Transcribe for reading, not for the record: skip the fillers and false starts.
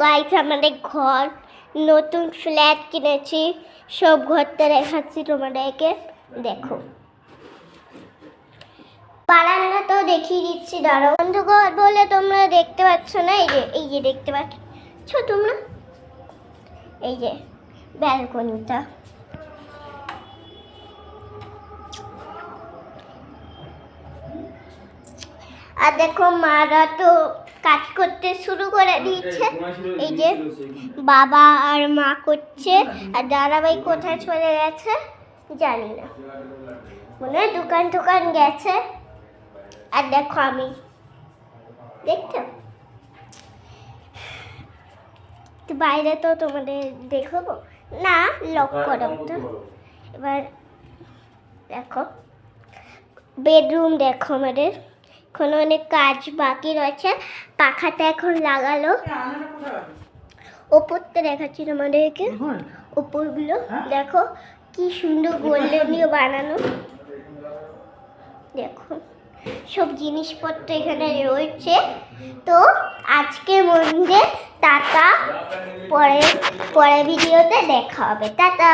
Guys আমাদের ঘর নতুন ফ্ল্যাট কিনেছি, সব ঘরটা দেখাচ্ছি তোমাদেরকে। দেখো বারান্দা তো দেখিয়ে দিচ্ছি, দাঁড়াও। অন্ধকার বলে তোমরা দেখতে পাচ্ছ না, এই যে দেখতে পাচ্ছ তোমরা, এই যে ব্যালকনিটা। আর দেখো মারা তো কাজ করতে শুরু করে দিয়েছে, এই যে বাবা আর মা করছে। আর দাদাভাই কোথায় চলে গেছে জানি না, মনে হয় দোকান গেছে। আর দেখো আমি দেখছো তো বাইরে তো তোমাদের দেখাবো না, লক করো তো। এবার দেখো বেডরুম, দেখো আমাদের এখন অনেক কাজ বাকি রয়েছে। পাখাটা এখন লাগালো, ওপরটা দেখাচ্ছি তোমাদেরকে, ওপরগুলো দেখো কি সুন্দর গোল্ডেনীয় বানানো। দেখো সব জিনিসপত্র এখানে রয়েছে। তো আজকে মন্দিরে টাটা, পরে ভিডিওতে দেখা হবে, টাটা।